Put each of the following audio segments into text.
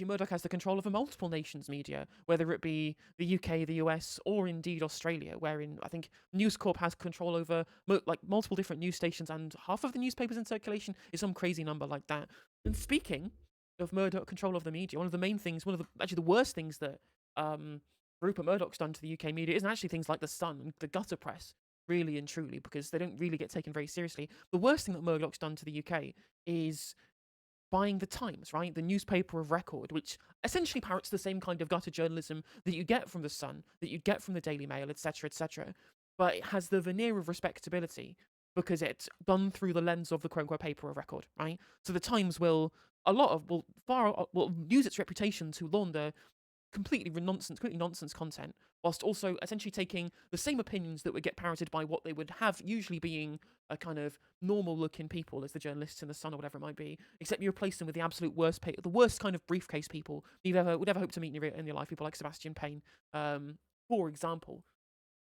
essentially Murdoch has the control over multiple nations' media, whether it be the UK, the US, or indeed Australia, wherein I think News Corp has control over multiple different news stations and half of the newspapers in circulation is some crazy number like that. And speaking of Murdoch control of the media, one of the worst things that Rupert Murdoch's done to the UK media isn't actually things like the Sun and the gutter press, really and truly, because they don't really get taken very seriously. The worst thing that Murdoch's done to the UK is buying the Times, right? The newspaper of record, which essentially parrots the same kind of gutter journalism that you get from the Sun, that you get from the Daily Mail, etc., etc. But it has the veneer of respectability because it's done through the lens of the quote-unquote paper of record, right? So the Times will use its reputation to launder completely nonsense content, whilst also essentially taking the same opinions that would get parroted by what they would have usually being a kind of normal-looking people, as the journalists in the Sun or whatever it might be, except you replace them with the absolute worst, the worst kind of briefcase people you would ever hope to meet in your life, people like Sebastian Payne, for example.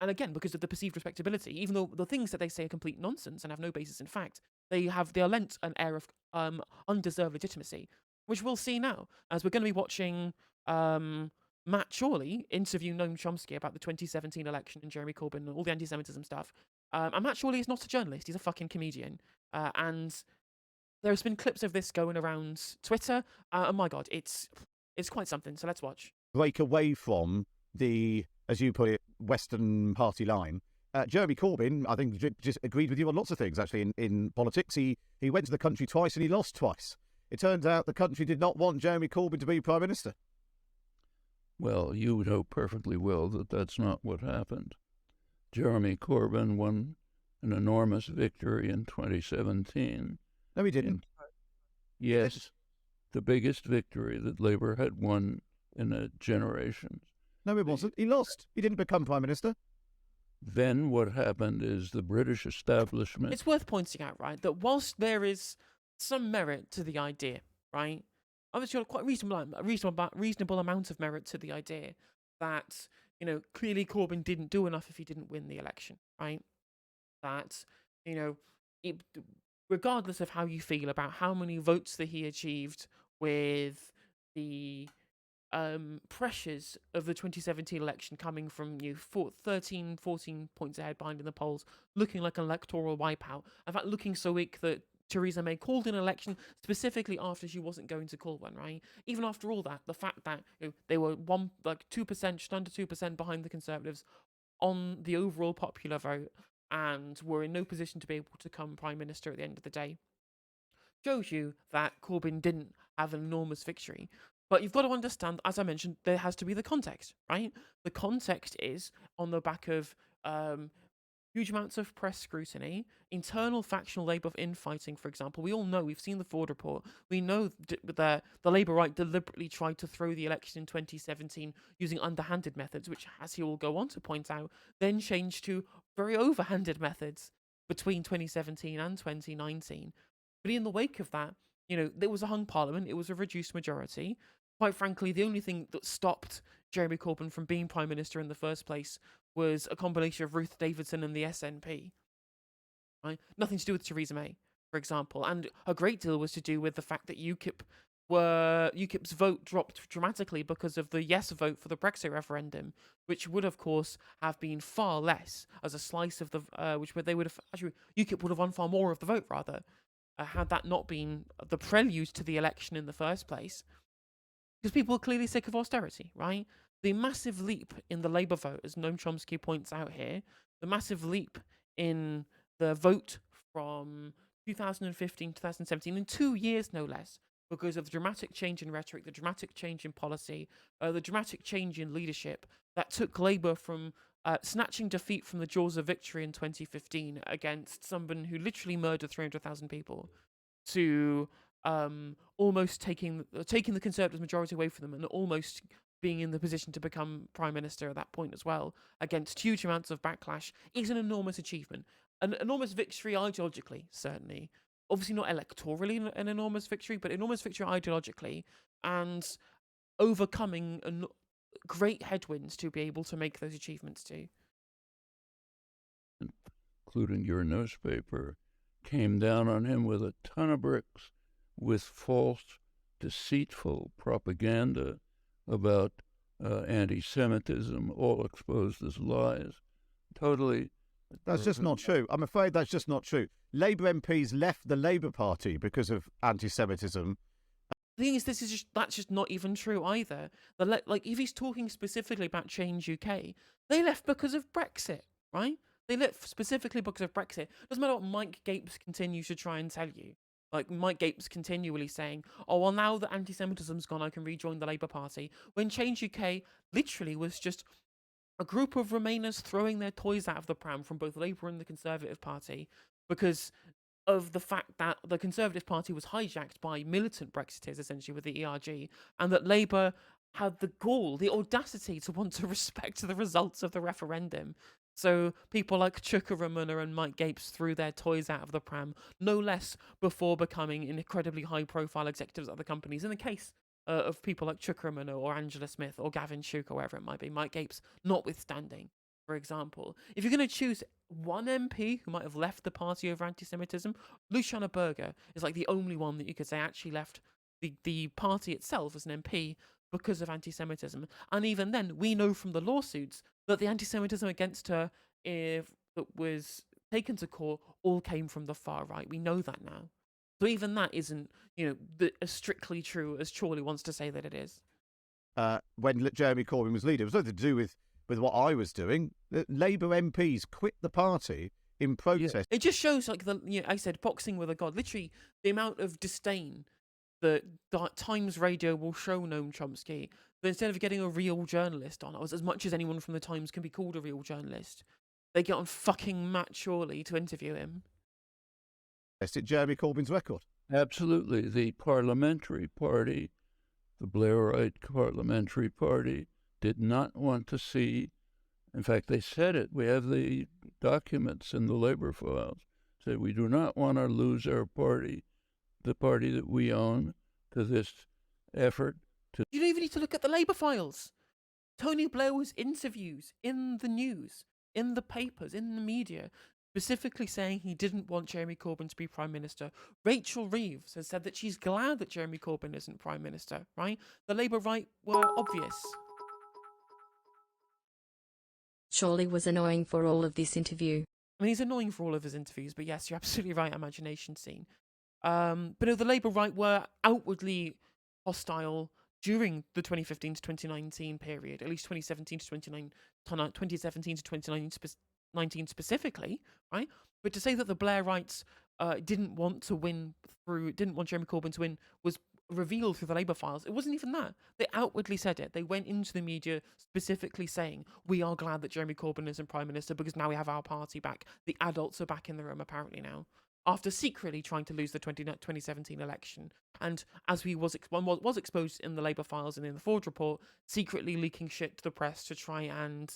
And again, because of the perceived respectability, even though the things that they say are complete nonsense and have no basis in fact, they are lent an air of undeserved legitimacy, which we'll see now, as we're going to be watching Matt Chorley interview Noam Chomsky about the 2017 election and Jeremy Corbyn and all the anti-Semitism stuff. And Matt Chorley is not a journalist; he's a fucking comedian. And there's been clips of this going around Twitter. And my God, it's quite something. So let's watch. Break away from the, as you put it, Western party line. Jeremy Corbyn, I think, just agreed with you on lots of things, actually, in politics. He went to the country twice and he lost twice. It turns out the country did not want Jeremy Corbyn to be Prime Minister. Well, you know perfectly well that that's not what happened. Jeremy Corbyn won an enormous victory in 2017. No, he didn't. Yes, the biggest victory that Labour had won in a generation. No, it wasn't. He lost. He didn't become Prime Minister. Then what happened is the British establishment... It's worth pointing out, right, that whilst there is some merit to the idea, right, obviously quite a reasonable amount of merit to the idea that, you know, clearly Corbyn didn't do enough if he didn't win the election, right? That, you know, regardless of how you feel about how many votes that he achieved with the pressures of the 2017 election coming from 13, 14 points ahead behind in the polls, looking like an electoral wipeout. In fact, looking so weak that Theresa May called an election specifically after she wasn't going to call one, right? Even after all that, the fact that they were 2%, just under 2% behind the Conservatives on the overall popular vote and were in no position to be able to become Prime Minister at the end of the day, shows you that Corbyn didn't have an enormous victory. But you've got to understand, as I mentioned, there has to be the context, right? The context is on the back of huge amounts of press scrutiny, internal factional Labour infighting, for example. We all know, we've seen the Ford report, we know that the Labour right deliberately tried to throw the election in 2017 using underhanded methods, which, as he will go on to point out, then changed to very overhanded methods between 2017 and 2019. But in the wake of that, there was a hung parliament, it was a reduced majority. Quite frankly, the only thing that stopped Jeremy Corbyn from being Prime Minister in the first place was a combination of Ruth Davidson and the SNP. Right? Nothing to do with Theresa May, for example. And a great deal was to do with the fact that UKIP's vote dropped dramatically because of the yes vote for the Brexit referendum, which would, of course, have been far less as a slice of the... UKIP would have won far more of the vote, rather, had that not been the prelude to the election in the first place. Because people are clearly sick of austerity, right? The massive leap in the Labour vote, as Noam Chomsky points out here, the massive leap in the vote from 2015 to 2017, in 2 years no less, because of the dramatic change in rhetoric, the dramatic change in policy, the dramatic change in leadership that took Labour from snatching defeat from the jaws of victory in 2015 against someone who literally murdered 300,000 people to almost taking the Conservatives' majority away from them and almost being in the position to become Prime Minister at that point as well, against huge amounts of backlash, is an enormous achievement. An enormous victory ideologically, certainly. Obviously not electorally an enormous victory, but enormous victory ideologically, and overcoming great headwinds to be able to make those achievements too. Including your newspaper, came down on him with a ton of bricks, with false deceitful propaganda about anti-Semitism, all exposed as lies. Totally. That's just not true. I'm afraid that's just not true. Labour MPs left the Labour Party because of anti-Semitism. The thing is, that's just not even true either. Like, if he's talking specifically about Change UK, they left because of Brexit, right? They left specifically because of Brexit. Doesn't matter what Mike Gapes continues to try and tell you. Like, Mike Gapes continually saying, oh, well, now that anti-Semitism's gone, I can rejoin the Labour Party. When Change UK literally was just a group of Remainers throwing their toys out of the pram from both Labour and the Conservative Party because of the fact that the Conservative Party was hijacked by militant Brexiteers, essentially, with the ERG, and that Labour had the gall, the audacity to want to respect the results of the referendum. So people like Chuka Ramuna and Mike Gapes threw their toys out of the pram, no less before becoming incredibly high-profile executives at other companies. In the case of people like Chuka Ramuna or Angela Smith or Gavin Shuke or whatever it might be, Mike Gapes notwithstanding, for example. If you're going to choose one MP who might have left the party over anti-Semitism, Luciana Berger is like the only one that you could say actually left the party itself as an MP because of anti-Semitism. And even then, we know from the lawsuits that the anti-Semitism against her, if that was taken to court, all came from the far right. We know that now. So even that isn't, as strictly true as Chorley wants to say that it is. When Jeremy Corbyn was leader, it was nothing to do with what I was doing. Labour MPs quit the party in protest. It just shows, like, I said, boxing with a god. Literally, the amount of disdain that Times Radio will show Noam Chomsky, that instead of getting a real journalist on, as much as anyone from the Times can be called a real journalist, they get on fucking Matt Chorley to interview him. At Jeremy Corbyn's record. Absolutely. The parliamentary party, the Blairite parliamentary party, did not want to see, in fact, they said it, we have the documents in the Labour files, said we do not want to lose our party, the party that we own, to this effort to... You don't even need to look at the Labour files. Tony Blair was interviews in the news, in the papers, in the media, specifically saying he didn't want Jeremy Corbyn to be Prime Minister. Rachel Reeves has said that she's glad that Jeremy Corbyn isn't Prime Minister, right? The Labour right were obvious. Chorley was annoying for all of this interview. I mean, he's annoying for all of his interviews, but yes, you're absolutely right, imagination scene. But no, the Labour right were outwardly hostile during the 2015 to 2019 period, at least 2017 to 2019 specifically, right? But to say that the Blairites didn't want Jeremy Corbyn to win was revealed through the Labour files. It wasn't even that. They outwardly said it. They went into the media specifically saying, we are glad that Jeremy Corbyn isn't Prime Minister because now we have our party back. The adults are back in the room apparently now, after secretly trying to lose the 2017 election. And as was exposed in the Labour files and in the Ford report, secretly leaking shit to the press to try and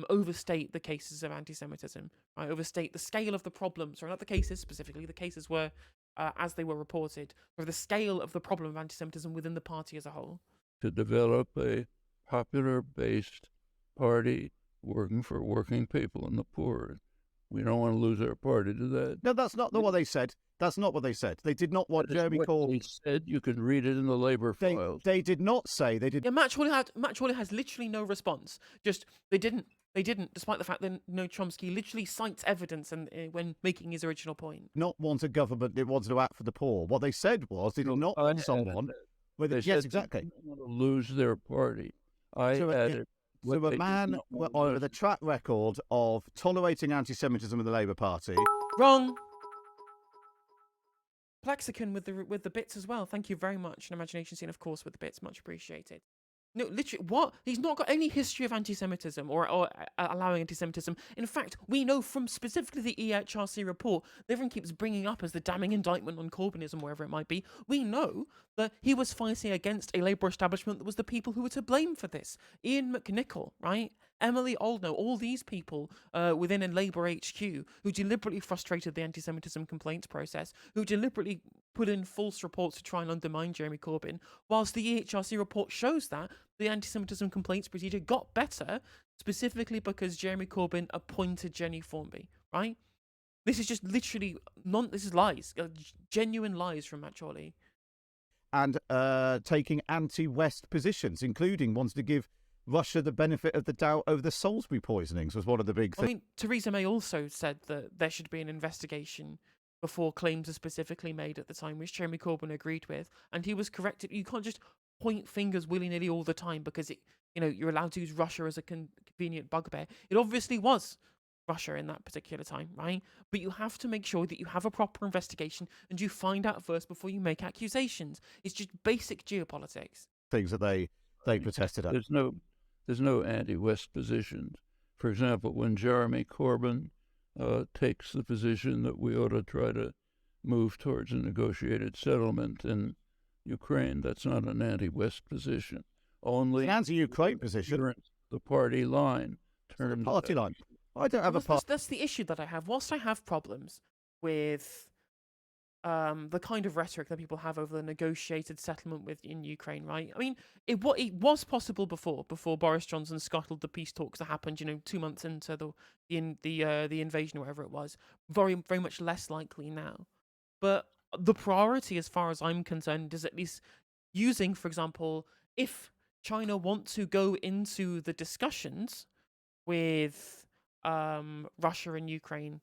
overstate the cases of anti-Semitism, right? Overstate the scale of the problem. Sorry, not the cases specifically. The cases were, as they were reported, or the scale of the problem of anti-Semitism within the party as a whole. To develop a popular-based party working for working people and the poor. We don't want to lose our party to that. No, that's not what they said. That's not what they said. They did not want Jeremy Corbyn. They said you can read it in the Labour files. They did not say they did. Yeah, Matt Chorley has literally no response. Just they didn't, despite the fact that Chomsky literally cites evidence and when making his original point. Not want a government that wanted to act for the poor. What they said was they did not want someone. Yes, exactly. They didn't want to lose their party. So a man with a track record of tolerating anti-Semitism in the Labour Party. Wrong. Plexicon with the bits as well. Thank you very much. An imagination scene, of course, with the bits. Much appreciated. No, literally, what? He's not got any history of anti-Semitism or allowing anti-Semitism. In fact, we know from specifically the EHRC report, that everyone keeps bringing up as the damning indictment on Corbynism, wherever it might be. We know that he was fighting against a Labour establishment that was the people who were to blame for this. Ian McNichol, right? Emily Oldknow, all these people within a Labour HQ who deliberately frustrated the anti-Semitism complaints process, who deliberately put in false reports to try and undermine Jeremy Corbyn, whilst the EHRC report shows that the anti-Semitism complaints procedure got better, specifically because Jeremy Corbyn appointed Jenny Formby, right? This is just literally, this is lies, genuine lies from Matt Chorley. and taking anti-West positions, including wanting to give Russia the benefit of the doubt over the Salisbury poisonings was one of the big things. I mean, Theresa May also said that there should be an investigation before claims are specifically made at the time, which Jeremy Corbyn agreed with, and he was corrected. You can't just point fingers willy-nilly all the time because you're allowed to use Russia as a convenient bugbear. It obviously was Russia in that particular time, right? But you have to make sure that you have a proper investigation and you find out first before you make accusations. It's just basic geopolitics. Things that they protested at. There's no anti-West positions. For example, when Jeremy Corbyn takes the position that we ought to try to move towards a negotiated settlement in Ukraine, that's not an anti-West position. Only an anti-Ukraine position. The party line. The party line. I don't have a party. That's the issue that I have. Whilst I have problems with the kind of rhetoric that people have over the negotiated settlement in Ukraine, right? I mean, it was possible before Boris Johnson scuttled the peace talks that happened, 2 months into the invasion or whatever it was. Very, very much less likely now. But the priority, as far as I'm concerned, is at least using, for example, if China want to go into the discussions with Russia and Ukraine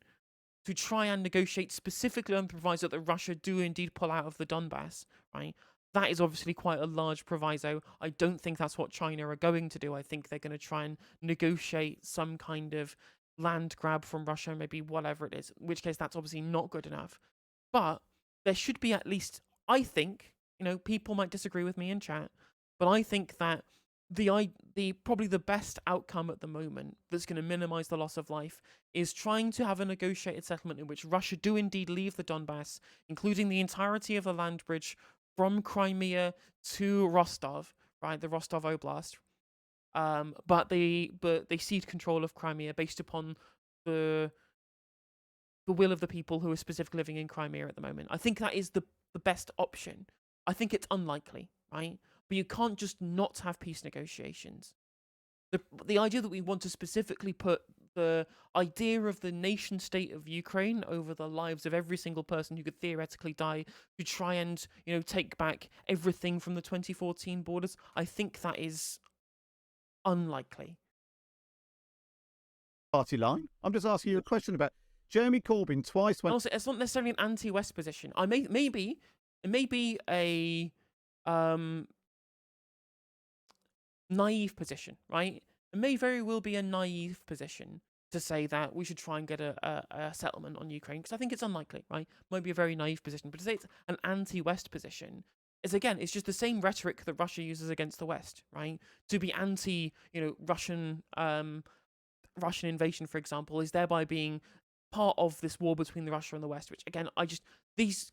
to try and negotiate specifically on the proviso that Russia do indeed pull out of the Donbass, right? That is obviously quite a large proviso. I don't think that's what China are going to do. I think they're going to try and negotiate some kind of land grab from Russia, maybe whatever it is, in which case that's obviously not good enough. But there should be at least, I think, people might disagree with me in chat, but I think that probably the best outcome at the moment that's going to minimize the loss of life is trying to have a negotiated settlement in which Russia do indeed leave the Donbass, including the entirety of the land bridge from Crimea to Rostov, right, the Rostov Oblast. But they cede control of Crimea based upon the will of the people who are specifically living in Crimea at the moment. I think that is the best option. I think it's unlikely, right? But you can't just not have peace negotiations. The idea that we want to specifically put the idea of the nation state of Ukraine over the lives of every single person who could theoretically die to try and, take back everything from the 2014 borders, I think that is unlikely. Party line? I'm just asking you a question about Jeremy Corbyn twice went... Also, it's not necessarily an anti-West position. It may be a naive position, right? It may very well be a naive position to say that we should try and get a settlement on Ukraine, because I think it's unlikely, right? Might be a very naive position, but to say it's an anti-West position is, again, it's just the same rhetoric that Russia uses against the West, right? To be anti, Russian invasion, for example, is thereby being part of this war between the Russia and the West, which, again, these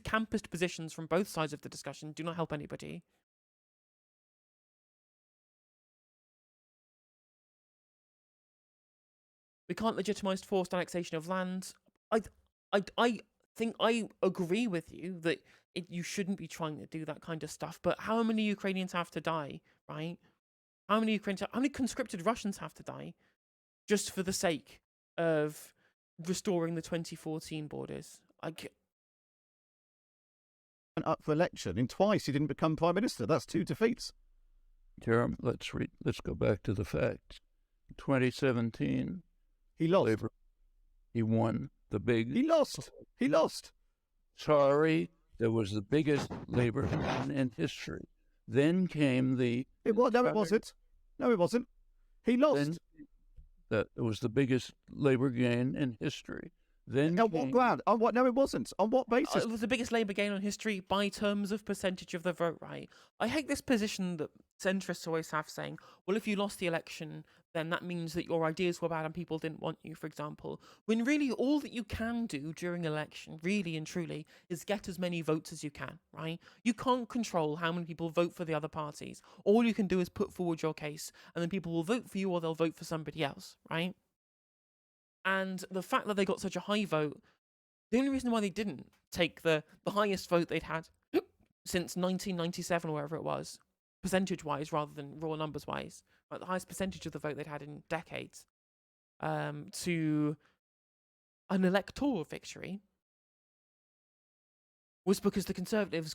campus positions from both sides of the discussion do not help anybody. We can't legitimize forced annexation of land. I think I agree with you that you shouldn't be trying to do that kind of stuff. But how many Ukrainians have to die, right? How many conscripted Russians have to die just for the sake of restoring the 2014 borders? Went up for election, and twice he didn't become prime minister. That's 2 defeats. Jeremy, let's go back to the facts. 2017. He lost. Labour, he won the big... He lost. Sorry, there was the biggest Labour in history. Then came the... It wasn't. No, it wasn't. He lost. That was the biggest Labour gain in history. Then on what ground? On what? No, it wasn't. On what basis? It was the biggest Labour gain on history by terms of percentage of the vote, right? I hate this position that centrists always have, saying, well, if you lost the election, then that means that your ideas were bad and people didn't want you, for example. When really all that you can do during election, really and truly, is get as many votes as you can, right? You can't control how many people vote for the other parties. All you can do is put forward your case, and then people will vote for you or they'll vote for somebody else, right? And the fact that they got such a high vote, the only reason why they didn't take the highest vote they'd had since 1997 or whatever it was, percentage-wise rather than raw numbers-wise, right, the highest percentage of the vote they'd had in decades, to an electoral victory, was because the Conservatives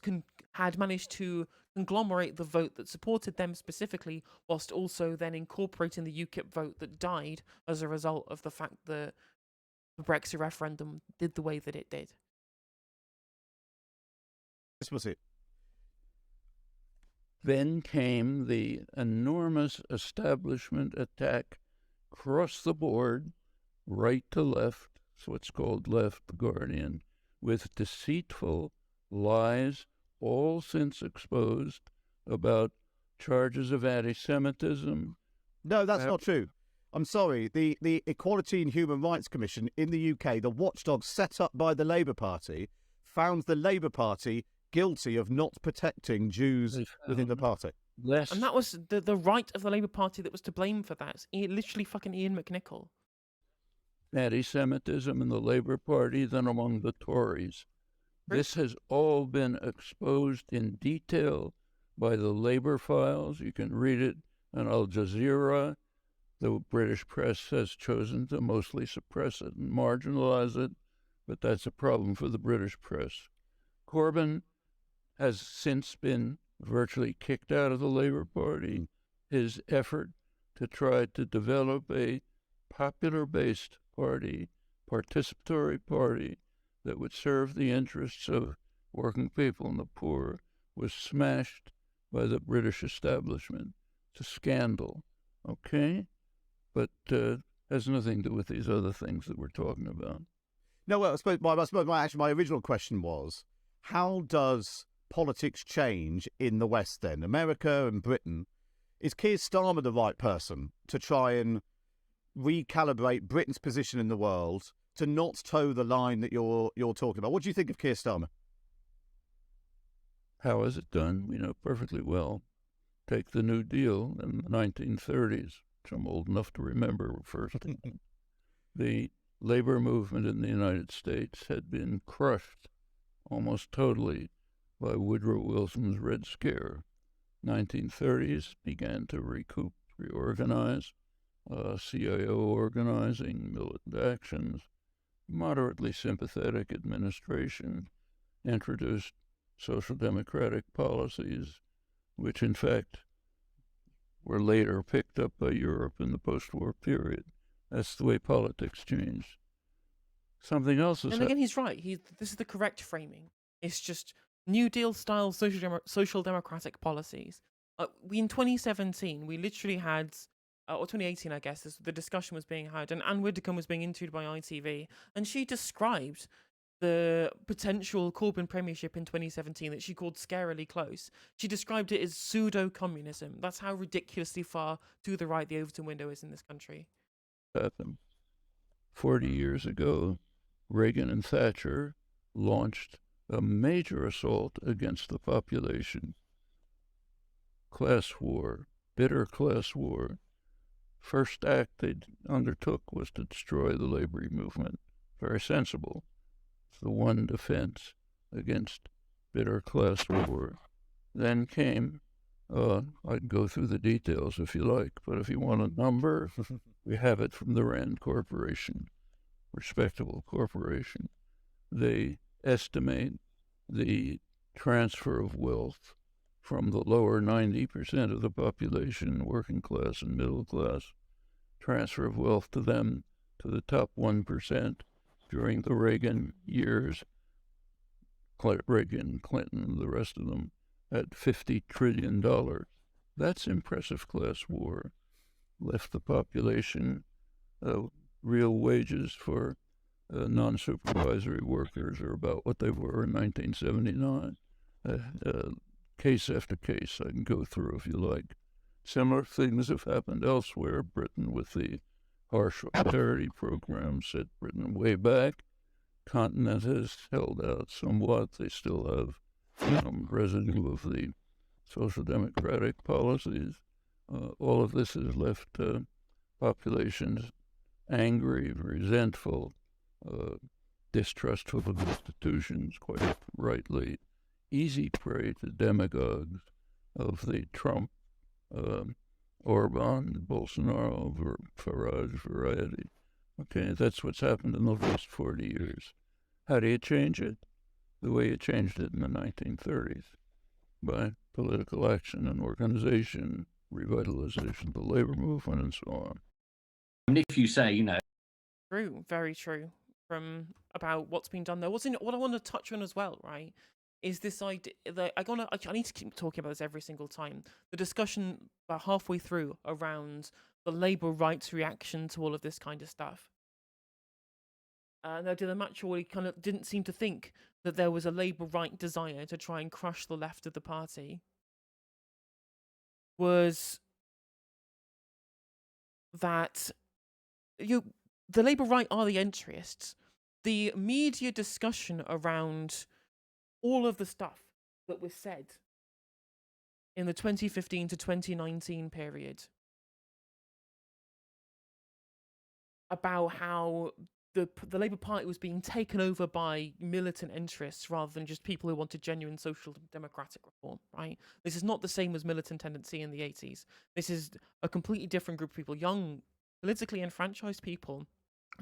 had managed to conglomerate the vote that supported them specifically, whilst also then incorporating the UKIP vote that died as a result of the fact that the Brexit referendum did the way that it did. This was it. Then came the enormous establishment attack across the board, right to left, it's what's called Left Guardian, with deceitful lies, all since exposed, about charges of anti-Semitism. No, that's not true. I'm sorry. The Equality and Human Rights Commission in the UK, the watchdog set up by the Labour Party, found the Labour Party guilty of not protecting Jews within the party. And that was the right of the Labour Party that was to blame for that. Literally fucking Ian McNicol. Anti-Semitism in the Labour Party than among the Tories. This has all been exposed in detail by the Labour files. You can read it on Al Jazeera. The British press has chosen to mostly suppress it and marginalize it, but that's a problem for the British press. Corbyn has since been virtually kicked out of the Labour Party. His effort to try to develop a popular-based party, participatory party, that would serve the interests of working people and the poor was smashed by the British establishment. It's a scandal, okay? But has nothing to do with these other things that we're talking about. No, well, I suppose my original question was, how does politics change in the West then? America and Britain. Is Keir Starmer the right person to try and recalibrate Britain's position in the world to not toe the line that you're talking about? What do you think of Keir Starmer? How is it done? We know perfectly well. Take the New Deal in the 1930s, which I'm old enough to remember first. The labor movement in the United States had been crushed almost totally by Woodrow Wilson's Red Scare. 1930s began to recoup, reorganize, CIO organizing, militant actions, moderately sympathetic administration, introduced social democratic policies, which in fact were later picked up by Europe in the post-war period. That's the way politics changed. Something else is... And again, he's right. This is the correct framing. It's just New Deal-style social democratic policies. In 2017, we literally had, or 2018, I guess, the discussion was being had, and Anne Widdecombe was being interviewed by ITV, and she described the potential Corbyn premiership in 2017 that she called scarily close. She described it as pseudo-communism. That's how ridiculously far to the right the Overton window is in this country. 40 years ago, Reagan and Thatcher launched a major assault against the population. Class war, bitter class war. First act they undertook was to destroy the labor movement. Very sensible. It's the one defense against bitter class war. Then came, I'd go through the details if you like, but if you want a number, we have it from the Rand Corporation, respectable corporation. They estimate the transfer of wealth from the lower 90% of the population, working class and middle class, transfer of wealth to them, to the top 1% during the Reagan years, Reagan, Clinton, the rest of them, at $50 trillion. That's impressive class war. Left the population real wages for non-supervisory workers are about what they were in 1979. Case after case I can go through if you like. Similar things have happened elsewhere. Britain with the harsh austerity program set Britain way back. Continent has held out somewhat. They still have some residue of the social democratic policies. All of this has left populations angry, resentful, distrustful of institutions, quite rightly, easy prey to demagogues of the Trump, Orban, Bolsonaro, Farage variety. Okay, that's what's happened in the last 40 years. How do you change it? The way you changed it in the 1930s. by political action and organization, revitalization of the labor movement, and so on. And if you say, you know, True, very true. From about what's been done there. What I want to touch on as well, right, is this idea that I need to keep talking about this every single time. The discussion about halfway through around the Labour rights reaction to all of this kind of stuff. The Matt Chorley kind of didn't seem to think that there was a Labour right desire to try and crush the left of the party. Was that the Labour right are the entryists. The media discussion around all of the stuff that was said in the 2015 to 2019 period about how the Labour Party was being taken over by militant interests rather than just people who wanted genuine social democratic reform, right? This is not the same as militant tendency in the 80s. This is a completely different group of people, young, politically enfranchised people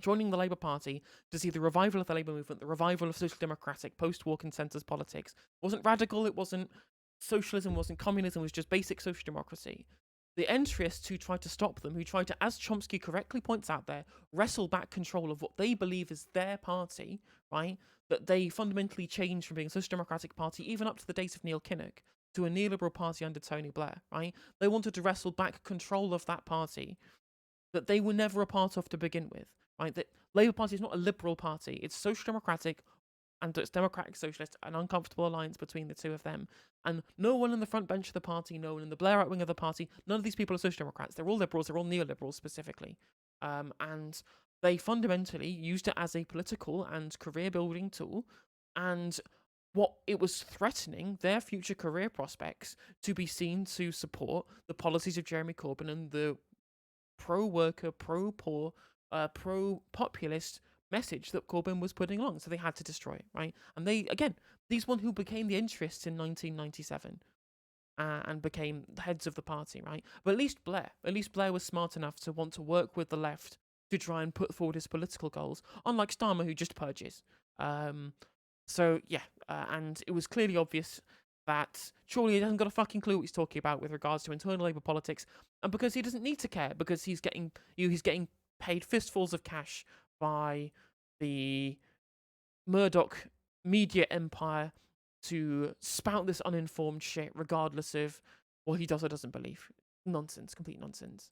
joining the Labour Party to see the revival of the Labour movement, the revival of social democratic post-war consensus politics. It wasn't radical, it wasn't socialism, it wasn't communism, it was just basic social democracy. The entryists who tried to stop them, who tried to, as Chomsky correctly points out there, wrestle back control of what they believe is their party, right? That they fundamentally changed from being a social democratic party, even up to the days of Neil Kinnock, to a neoliberal party under Tony Blair, right? They wanted to wrestle back control of that party that they were never a part of to begin with, right? The Labour Party is not a liberal party. It's social democratic and it's democratic socialist, an uncomfortable alliance between the two of them. And no one in the front bench of the party, no one in the Blairite wing of the party, none of these people are social democrats. They're all liberals, they're all neoliberals specifically. And they fundamentally used it as a political and career building tool. And what it was threatening their future career prospects to be seen to support the policies of Jeremy Corbyn and the pro-worker, pro-poor, pro-populist message that Corbyn was putting along. So they had to destroy it, right? And they, again, these one who became the interests in 1997 and became the heads of the party, right? But at least Blair was smart enough to want to work with the left to try and put forward his political goals, unlike Starmer, who just purges. And it was clearly obvious that Chorley hasn't got a fucking clue what he's talking about with regards to internal Labour politics, and because he doesn't need to care, because he's getting paid fistfuls of cash by the Murdoch media empire to spout this uninformed shit, regardless of what he does or doesn't believe. Nonsense, complete nonsense.